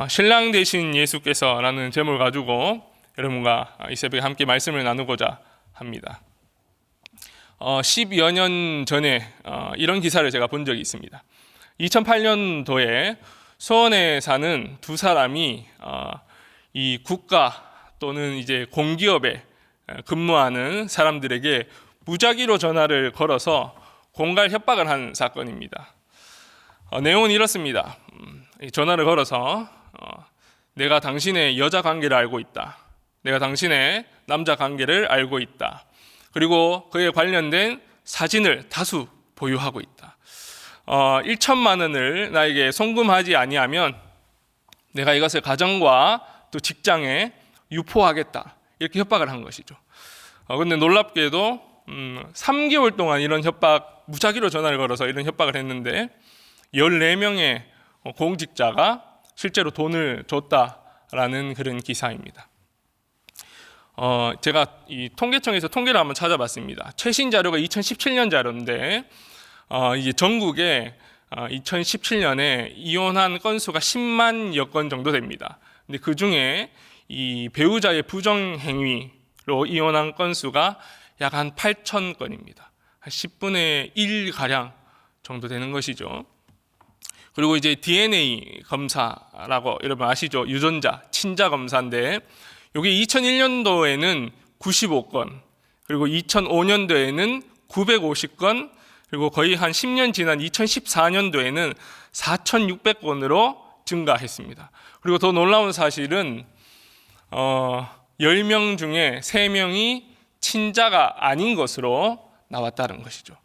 신랑 되신 예수께서라는 제목을 가지고 여러분과 이 새벽에 함께 말씀을 나누고자 합니다. 10여 년 전에 이런 기사를 제가 본 적이 있습니다. 2008년도에 수원에 사는 두 사람이 이 국가 또는 이제 공기업에 근무하는 사람들에게 무작위로 전화를 걸어서 공갈 협박을 한 사건입니다. 내용은 이렇습니다. 전화를 걸어서 내가 당신의 여자 관계를 알고 있다. 내가 당신의 남자 관계를 알고 있다. 그리고 그에 관련된 사진을 다수 보유하고 있다. 1천만 원을 나에게 송금하지 아니하면 내가 이것을 가정과 또 직장에 유포하겠다. 이렇게 협박을 한 것이죠. 그런데 놀랍게도 3개월 동안 이런 무작위로 전화를 걸어서 이런 협박을 했는데 14명의 공직자가 실제로 돈을 줬다라는 그런 기사입니다. 제가 이 통계청에서 통계를 한번 찾아봤습니다. 최신 자료가 2017년 자료인데 이제 전국에 2017년에 이혼한 건수가 10만여 건 정도 됩니다. 근데 그 중에 이 배우자의 부정행위로 이혼한 건수가 약 한 8천 건입니다. 한 10분의 1 가량 정도 되는 것이죠. 그리고 이제 DNA 검사라고 여러분 아시죠? 유전자 친자 검사인데 이게 2001년도에는 95건, 그리고 2005년도에는 950건, 그리고 거의 한 10년 지난 2014년도에는 4,600건으로 증가했습니다. 그리고 더 놀라운 사실은 10명 중에 3명이 친자가 아닌 것으로 나왔다는 것이죠.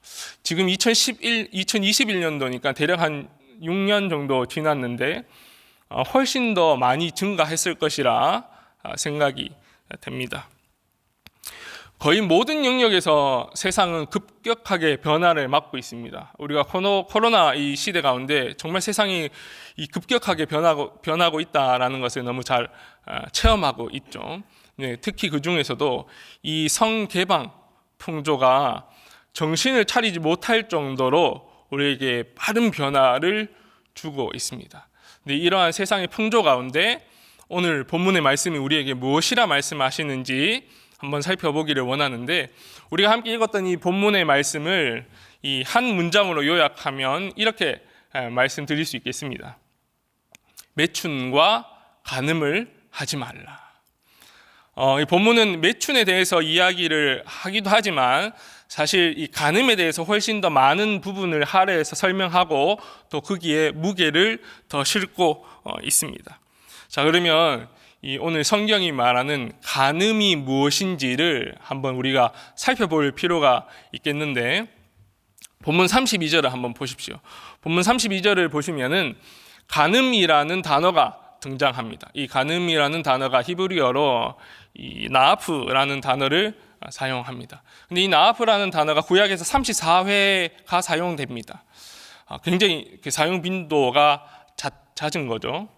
지금 2021년도니까 대략 한 6년 정도 지났는데 훨씬 더 많이 증가했을 것이라 생각이 됩니다. 거의 모든 영역에서 세상은 급격하게 변화를 맞고 있습니다. 우리가 코로나 이 시대 가운데 정말 세상이 급격하게 변하고 있다라는 것을 너무 잘 체험하고 있죠. 네, 특히 그 중에서도 이 성개방 풍조가 정신을 차리지 못할 정도로 우리에게 빠른 변화를 주고 있습니다. 근데 이러한 세상의 풍조 가운데 오늘 본문의 말씀이 우리에게 무엇이라 말씀하시는지 한번 살펴보기를 원하는데, 우리가 함께 읽었던 이 본문의 말씀을 이 한 문장으로 요약하면 이렇게 말씀드릴 수 있겠습니다. 매춘과 간음을 하지 말라. 이 본문은 매춘에 대해서 이야기를 하기도 하지만 사실 이 간음에 대해서 훨씬 더 많은 부분을 할애해서 설명하고 또 거기에 무게를 더 싣고 있습니다. 자, 그러면 이 오늘 성경이 말하는 간음이 무엇인지를 한번 우리가 살펴볼 필요가 있겠는데, 본문 32절을 한번 보십시오. 본문 32절을 보시면은 간음이라는 단어가 등장합니다. 이 간음이라는 단어가 히브리어로 이 나아프라는 단어를 사용합니다. 근데 이 나아프라는 단어가 구약에서 34회가 사용됩니다. 굉장히 사용 빈도가 잦은 거죠.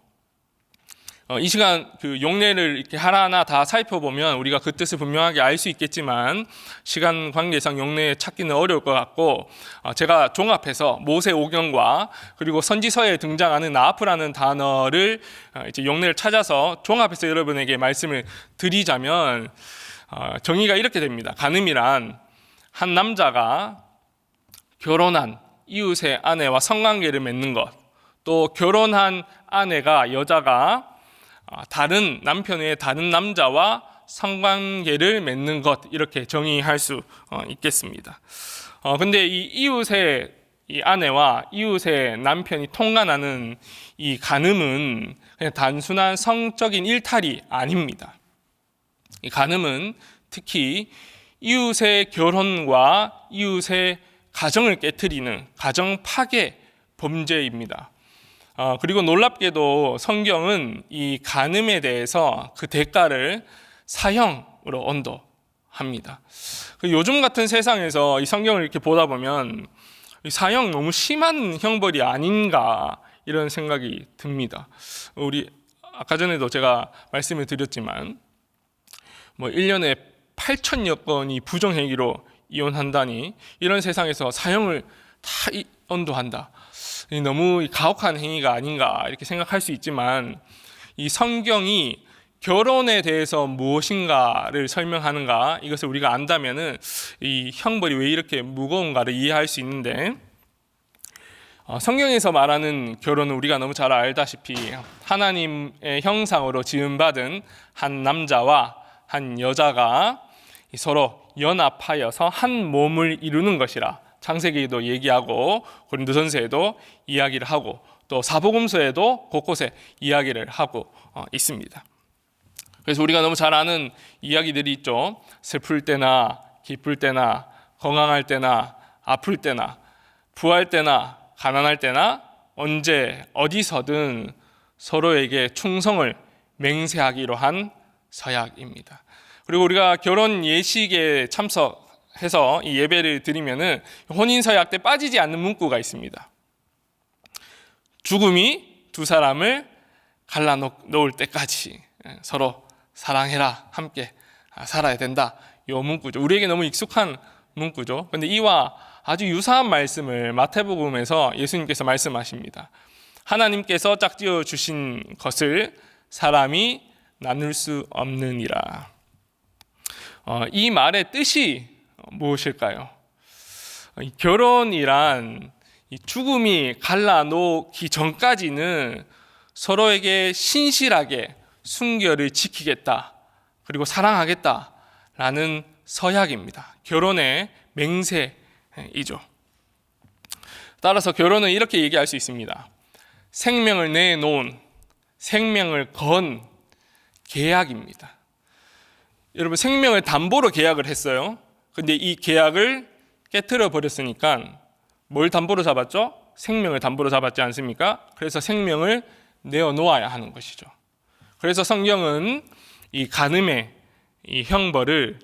이 시간 그 용례를 이렇게 하나하나 다 살펴보면 우리가 그 뜻을 분명하게 알 수 있겠지만 시간 관계상 용례 찾기는 어려울 것 같고, 제가 종합해서 모세오경과 그리고 선지서에 등장하는 나아프라는 단어를 이제 용례를 찾아서 종합해서 여러분에게 말씀을 드리자면 정의가 이렇게 됩니다. 간음이란 한 남자가 결혼한 이웃의 아내와 성관계를 맺는 것, 또 결혼한 여자가 다른 남편의 다른 남자와 성관계를 맺는 것, 이렇게 정의할 수 있겠습니다. 근데 이 이웃의 이 아내와 이웃의 남편이 통간하는 이 간음은 그냥 단순한 성적인 일탈이 아닙니다. 이 간음은 특히 이웃의 결혼과 이웃의 가정을 깨트리는 가정 파괴 범죄입니다. 그리고 놀랍게도 성경은 이 간음에 대해서 그 대가를 사형으로 언도합니다. 요즘 같은 세상에서 이 성경을 이렇게 보다 보면 사형 너무 심한 형벌이 아닌가 이런 생각이 듭니다. 우리 아까 전에도 제가 말씀을 드렸지만 1년에 8천여 건이 부정행위로 이혼한다니, 이런 세상에서 사형을 다 언도한다. 너무 가혹한 행위가 아닌가 이렇게 생각할 수 있지만, 이 성경이 결혼에 대해서 무엇인가를 설명하는가, 이것을 우리가 안다면은 이 형벌이 왜 이렇게 무거운가를 이해할 수 있는데, 성경에서 말하는 결혼은 우리가 너무 잘 알다시피 하나님의 형상으로 지음받은 한 남자와 한 여자가 서로 연합하여서 한 몸을 이루는 것이라 창세기에도 얘기하고 고린도전서에도 이야기를 하고 또 사복음서에도 곳곳에 이야기를 하고 있습니다. 그래서 우리가 너무 잘 아는 이야기들이 있죠. 슬플 때나 기쁠 때나 건강할 때나 아플 때나 부할 때나 가난할 때나 언제 어디서든 서로에게 충성을 맹세하기로 한 서약입니다. 그리고 우리가 결혼 예식에 참석해서 이 예배를 드리면은 혼인 서약 때 빠지지 않는 문구가 있습니다. 죽음이 두 사람을 갈라놓을 때까지 서로 사랑해라, 함께 살아야 된다. 이 문구죠. 우리에게 너무 익숙한 문구죠. 그런데 이와 아주 유사한 말씀을 마태복음에서 예수님께서 말씀하십니다. 하나님께서 짝지어 주신 것을 사람이 나눌 수 없느니라. 이 말의 뜻이 무엇일까요? 결혼이란 죽음이 갈라놓기 전까지는 서로에게 신실하게 순결을 지키겠다, 그리고 사랑하겠다라는 서약입니다. 결혼의 맹세이죠. 따라서 결혼은 이렇게 얘기할 수 있습니다. 생명을 내놓은, 생명을 건 계약입니다. 여러분, 생명을 담보로 계약을 했어요. 근데 이 계약을 깨트려 버렸으니까 뭘 담보로 잡았죠? 생명을 담보로 잡았지 않습니까? 그래서 생명을 내어놓아야 하는 것이죠. 그래서 성경은 이 간음의 이 형벌을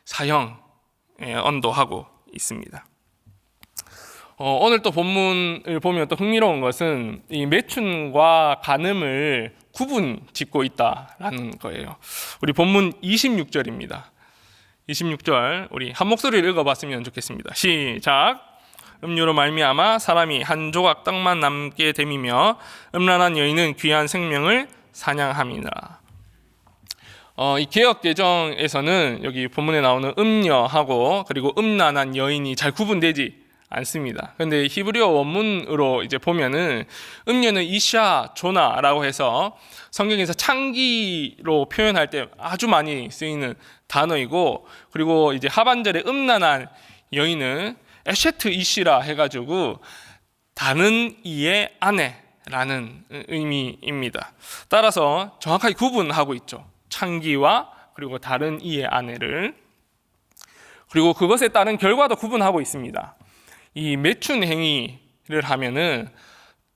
사형에 언도하고 있습니다. 오늘 또 본문을 보면 또 흥미로운 것은 이 매춘과 간음을 구분 짓고 있다라는 거예요. 우리 본문 26절입니다. 26절 우리 한 목소리를 읽어봤으면 좋겠습니다. 시작. 음료로 말미암아 사람이 한 조각 떡만 남게 됨이며 음란한 여인은 귀한 생명을 사냥함이니라. 이 개역 개정에서는 여기 본문에 나오는 음녀하고 그리고 음란한 여인이 잘 구분되지 않습니다. 그런데 히브리어 원문으로 이제 보면은 음녀는 이샤 조나라고 해서 성경에서 창기로 표현할 때 아주 많이 쓰이는 단어이고, 그리고 이제 하반절에 음란한 여인은 에셰트 이시라 해가지고 다른 이의 아내라는 의미입니다. 따라서 정확하게 구분하고 있죠. 창기와 그리고 다른 이의 아내를. 그리고 그것에 따른 결과도 구분하고 있습니다. 이 매춘 행위를 하면은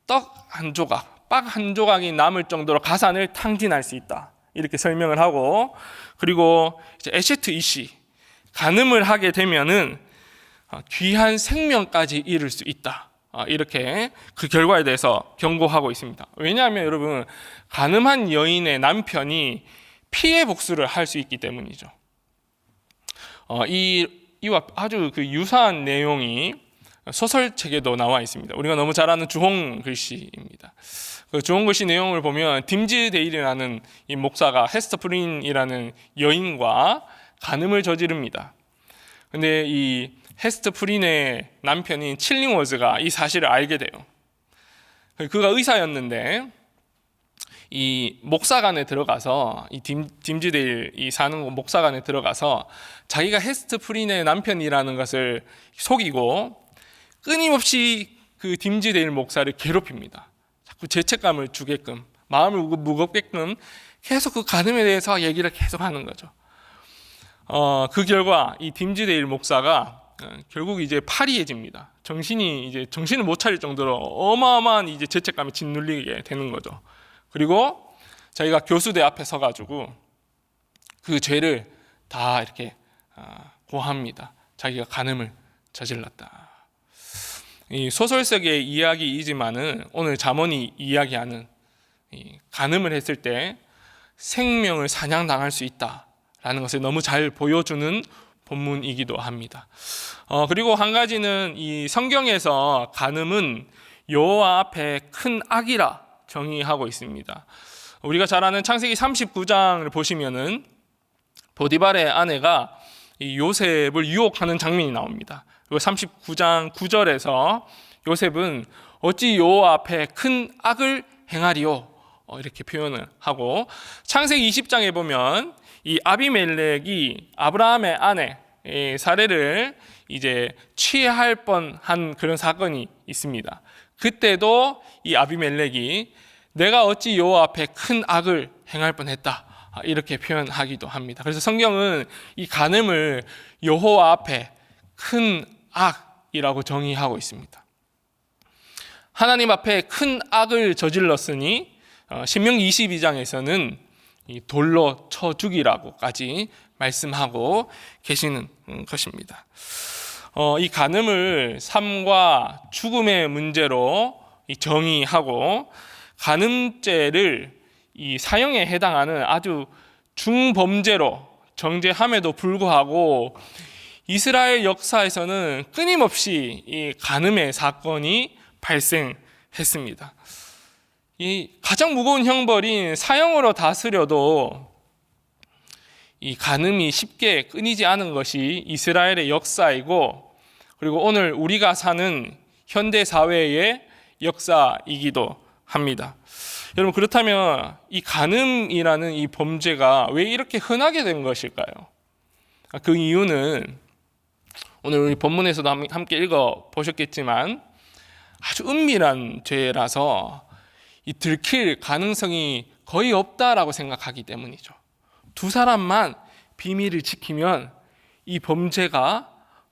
떡 한 조각, 빡 한 조각이 남을 정도로 가산을 탕진할 수 있다, 이렇게 설명을 하고, 그리고 이제 에셰트 이시, 간음을 하게 되면은 귀한 생명까지 잃을 수 있다, 이렇게 그 결과에 대해서 경고하고 있습니다. 왜냐하면 여러분, 간음한 여인의 남편이 피해 복수를 할 수 있기 때문이죠. 이와 아주 그 유사한 내용이 소설책에도 나와 있습니다. 우리가 너무 잘 아는 주홍 글씨입니다. 그 주홍 글씨 내용을 보면 딤즈데일이라는 이 목사가 헤스터 프린이라는 여인과 간음을 저지릅니다. 근데 이 헤스터 프린의 남편인 칠링워즈가 이 사실을 알게 돼요. 그가 의사였는데 이 목사관에 들어가서, 이 딤즈데일이 사는 목사관에 들어가서 자기가 헤스터 프린의 남편이라는 것을 속이고 끊임없이 그 딤즈데일 목사를 괴롭힙니다. 자꾸 죄책감을 주게끔, 마음을 무겁게끔 계속 그 간음에 대해서 얘기를 계속하는 거죠. 그 결과 이 딤즈데일 목사가 결국 이제 파리해집니다. 정신을 못 차릴 정도로 어마어마한 이제 죄책감에 짓눌리게 되는 거죠. 그리고 자기가 교수대 앞에 서가지고 그 죄를 다 이렇게 고합니다. 자기가 간음을 저질렀다. 이 소설 속의 이야기이지만은 오늘 잠언이 이야기하는 이 간음을 했을 때 생명을 사냥당할 수 있다라는 것을 너무 잘 보여주는 본문이기도 합니다. 그리고 한 가지는 이 성경에서 간음은 여호와 앞에 큰 악이라 정의하고 있습니다. 우리가 잘 아는 창세기 39장을 보시면은 보디발의 아내가 이 요셉을 유혹하는 장면이 나옵니다. 그리고 39장 9절에서 요셉은 어찌 여호와 앞에 큰 악을 행하리요? 이렇게 표현을 하고, 창세기 20장에 보면 이 아비멜렉이 아브라함의 아내 사레를 이제 취할 뻔한 그런 사건이 있습니다. 그때도 이 아비멜렉이 내가 어찌 여호와 앞에 큰 악을 행할 뻔했다, 이렇게 표현하기도 합니다. 그래서 성경은 이 간음을 여호와 앞에 큰 악이라고 정의하고 있습니다. 하나님 앞에 큰 악을 저질렀으니 신명기 22장에서는 돌로 쳐 죽이라고까지 말씀하고 계시는 것입니다. 이 간음을 삶과 죽음의 문제로 정의하고, 간음죄를 이 사형에 해당하는 아주 중범죄로 정죄함에도 불구하고 이스라엘 역사에서는 끊임없이 이 간음의 사건이 발생했습니다. 이 가장 무거운 형벌인 사형으로 다스려도 이 간음이 쉽게 끊이지 않은 것이 이스라엘의 역사이고, 그리고 오늘 우리가 사는 현대 사회의 역사이기도 합니다. 여러분, 그렇다면 이 간음이라는 이 범죄가 왜 이렇게 흔하게 된 것일까요? 그 이유는 오늘 우리 본문에서도 함께 읽어 보셨겠지만 아주 은밀한 죄라서 이 들킬 가능성이 거의 없다라고 생각하기 때문이죠. 두 사람만 비밀을 지키면 이 범죄가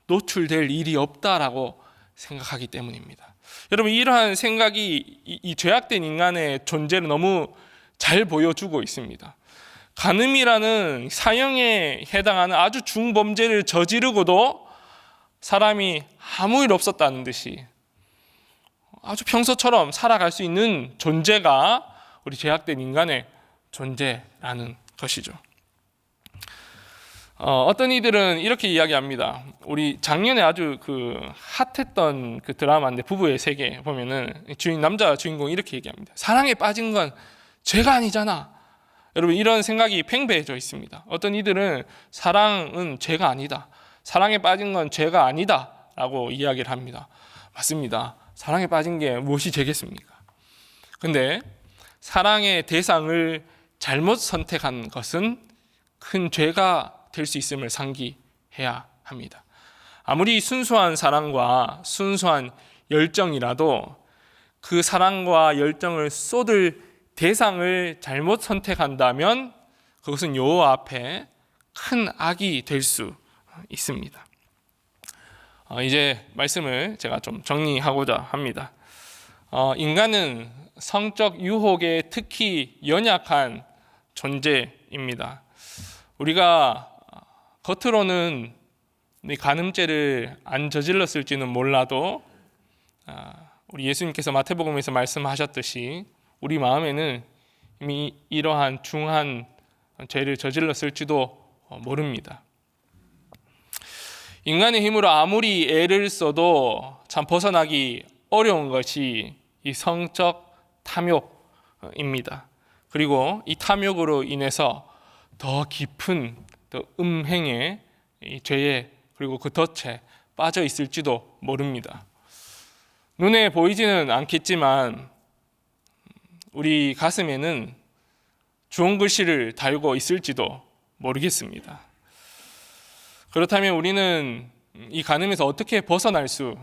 노출될 일이 없다라고 생각하기 때문입니다. 여러분, 이러한 생각이 이 죄악된 인간의 존재를 너무 잘 보여주고 있습니다. 간음이라는 사형에 해당하는 아주 중범죄를 저지르고도 사람이 아무 일 없었다는 듯이 아주 평소처럼 살아갈 수 있는 존재가 우리 죄악된 인간의 존재라는 것이죠. 어떤 이들은 이렇게 이야기합니다. 우리 작년에 아주 핫했던 그 드라마인데 부부의 세계 보면은 남자 주인공이 이렇게 얘기합니다. 사랑에 빠진 건 죄가 아니잖아. 여러분, 이런 생각이 팽배해져 있습니다. 어떤 이들은 사랑은 죄가 아니다, 사랑에 빠진 건 죄가 아니다 라고 이야기를 합니다. 맞습니다. 사랑에 빠진 게 무엇이 죄겠습니까? 근데 사랑의 대상을 잘못 선택한 것은 큰 죄가 될 수 있음을 상기해야 합니다. 아무리 순수한 사랑과 순수한 열정이라도 그 사랑과 열정을 쏟을 대상을 잘못 선택한다면 그것은 여호와 앞에 큰 악이 될 수 있습니다. 이제 말씀을 제가 좀 정리하고자 합니다. 인간은 성적 유혹에 특히 연약한 존재입니다. 우리가 겉으로는 간음죄를 안 저질렀을지는 몰라도 우리 예수님께서 마태복음에서 말씀하셨듯이 우리 마음에는 이미 이러한 중한 죄를 저질렀을지도 모릅니다. 인간의 힘으로 아무리 애를 써도 참 벗어나기 어려운 것이 이 성적 탐욕입니다. 그리고 이 탐욕으로 인해서 더 깊은 또 음행의 이 죄에 그리고 그 덫에 빠져 있을지도 모릅니다. 눈에 보이지는 않겠지만 우리 가슴에는 좋은 글씨를 달고 있을지도 모르겠습니다. 그렇다면 우리는 이 간음에서 어떻게 벗어날 수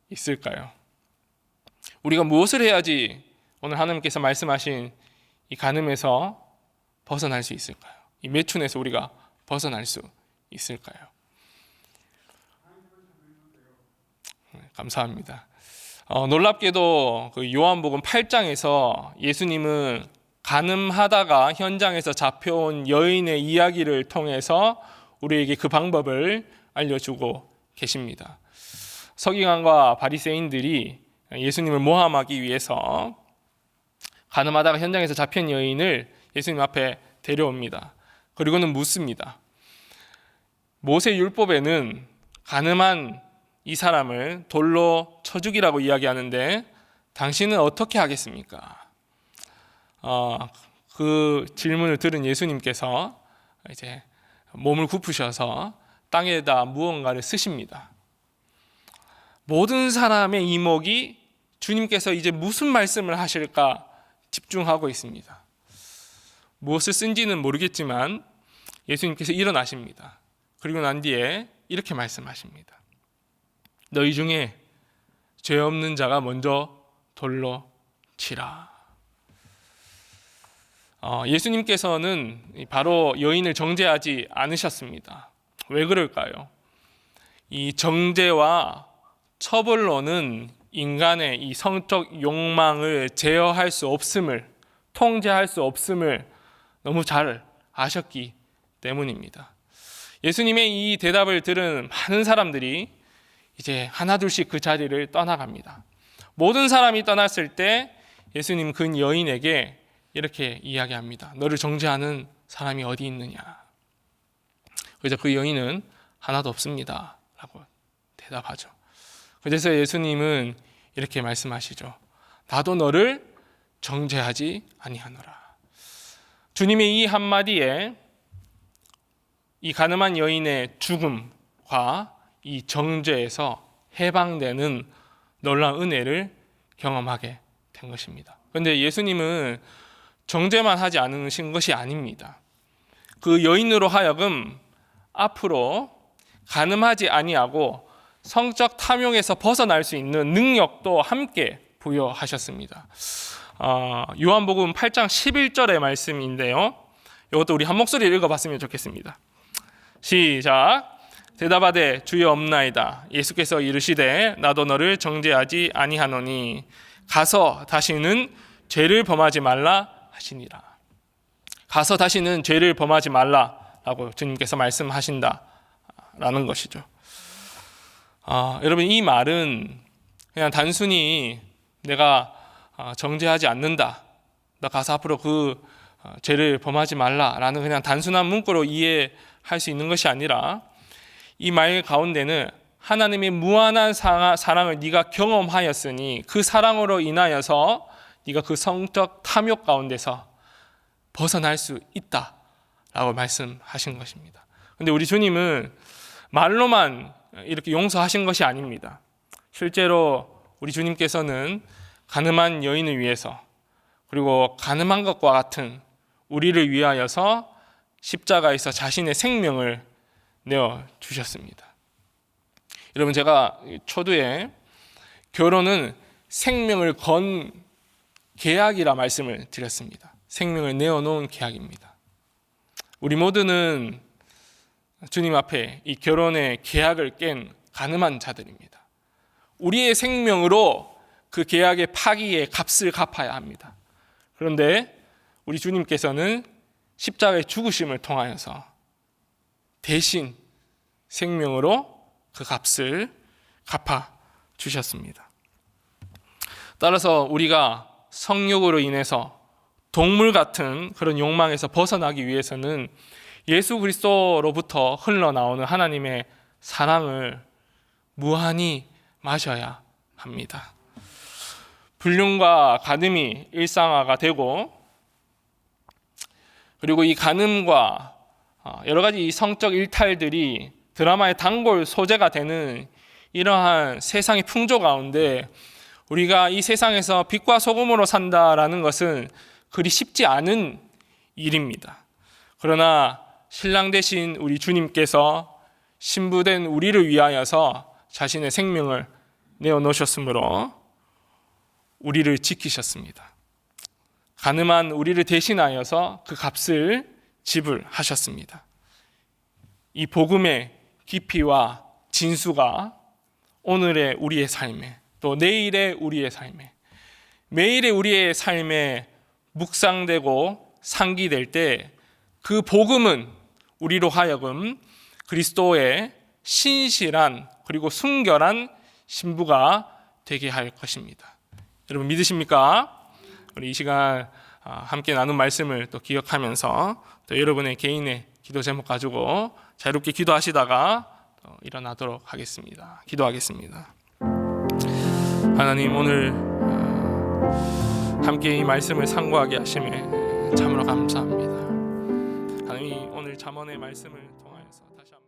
있을까요? 우리가 무엇을 해야지 오늘 하나님께서 말씀하신 이 간음에서 벗어날 수 있을까요? 이 매춘에서 우리가 벗어날 수 있을까요? 감사합니다. 놀랍게도 그 요한복음 8장에서 예수님은 간음하다가 현장에서 잡혀온 여인의 이야기를 통해서 우리에게 그 방법을 알려주고 계십니다. 서기관과 바리새인들이 예수님을 모함하기 위해서 간음하다가 현장에서 잡힌 여인을 예수님 앞에 데려옵니다. 그리고는 묻습니다. 모세 율법에는 가늠한 이 사람을 돌로 쳐 죽이라고 이야기하는데 당신은 어떻게 하겠습니까? 그 질문을 들은 예수님께서 이제 몸을 굽으셔서 땅에다 무언가를 쓰십니다. 모든 사람의 이목이 주님께서 이제 무슨 말씀을 하실까 집중하고 있습니다. 무엇을 쓴지는 모르겠지만 예수님께서 일어나십니다. 그리고 난 뒤에 이렇게 말씀하십니다. 너희 중에 죄 없는 자가 먼저 돌로 치라. 예수님께서는 바로 여인을 정죄하지 않으셨습니다. 왜 그럴까요? 이 정죄와 처벌로는 인간의 이 성적 욕망을 제어할 수 없음을, 통제할 수 없음을 너무 잘 아셨기 때문입니다. 예수님의 이 대답을 들은 많은 사람들이 이제 하나둘씩 그 자리를 떠나갑니다. 모든 사람이 떠났을 때 예수님 그 여인에게 이렇게 이야기합니다. 너를 정죄하는 사람이 어디 있느냐? 그래서 그 여인은 하나도 없습니다 라고 대답하죠. 그래서 예수님은 이렇게 말씀하시죠. 나도 너를 정죄하지 아니하노라. 주님의 이 한마디에 이 가늠한 여인의 죽음과 이 정죄에서 해방되는 놀라운 은혜를 경험하게 된 것입니다. 그런데 예수님은 정죄만 하지 않으신 것이 아닙니다. 그 여인으로 하여금 앞으로 가늠하지 아니하고 성적 탐욕에서 벗어날 수 있는 능력도 함께 부여하셨습니다. 요한복음 8장 11절의 말씀인데요. 이것도 우리 한 목소리를 읽어봤으면 좋겠습니다. 시작. 대답하되 주여 없나이다. 예수께서 이르시되 나도 너를 정죄하지 아니하노니 가서 다시는 죄를 범하지 말라 하시니라. 가서 다시는 죄를 범하지 말라라고 주님께서 말씀하신다라는 것이죠. 여러분, 이 말은 그냥 단순히 내가 정죄하지 않는다, 너 가서 앞으로 그 죄를 범하지 말라라는 그냥 단순한 문구로 이해할 수 있는 것이 아니라 이 말 가운데는 하나님의 무한한 사랑을 네가 경험하였으니 그 사랑으로 인하여서 네가 그 성적 탐욕 가운데서 벗어날 수 있다라고 말씀하신 것입니다. 그런데 우리 주님은 말로만 이렇게 용서하신 것이 아닙니다. 실제로 우리 주님께서는 가늠한 여인을 위해서, 그리고 가늠한 것과 같은 우리를 위하여서 십자가에서 자신의 생명을 내어 주셨습니다. 여러분, 제가 초두에 결혼은 생명을 건 계약이라 말씀을 드렸습니다. 생명을 내어놓은 계약입니다. 우리 모두는 주님 앞에 이 결혼의 계약을 깬 가늠한 자들입니다. 우리의 생명으로 그 계약의 파기의 값을 갚아야 합니다. 그런데 우리 주님께서는 십자가의 죽으심을 통하여서 대신 생명으로 그 값을 갚아 주셨습니다. 따라서 우리가 성욕으로 인해서 동물 같은 그런 욕망에서 벗어나기 위해서는 예수 그리스도로부터 흘러나오는 하나님의 사랑을 무한히 마셔야 합니다. 불륜과 간음이 일상화가 되고, 그리고 이 간음과 여러 가지 성적 일탈들이 드라마의 단골 소재가 되는 이러한 세상의 풍조 가운데 우리가 이 세상에서 빛과 소금으로 산다라는 것은 그리 쉽지 않은 일입니다. 그러나 신랑 되신 우리 주님께서 신부된 우리를 위하여서 자신의 생명을 내어놓으셨으므로 우리를 지키셨습니다. 가늠한 우리를 대신하여서 그 값을 지불하셨습니다. 이 복음의 깊이와 진수가 오늘의 우리의 삶에, 또 내일의 우리의 삶에, 매일의 우리의 삶에 묵상되고 상기될 때 그 복음은 우리로 하여금 그리스도의 신실한 그리고 순결한 신부가 되게 할 것입니다. 여러분 믿으십니까? 우리 이 시간 함께 나눈 말씀을 또 기억하면서 또 여러분의 개인의 기도 제목 가지고 자유롭게 기도하시다가 일어나도록 하겠습니다. 기도하겠습니다. 하나님, 오늘 함께 이 말씀을 상고하게 하심에 참으로 감사합니다. 하나님, 오늘 잠언의 말씀을 통하여서 다시 한번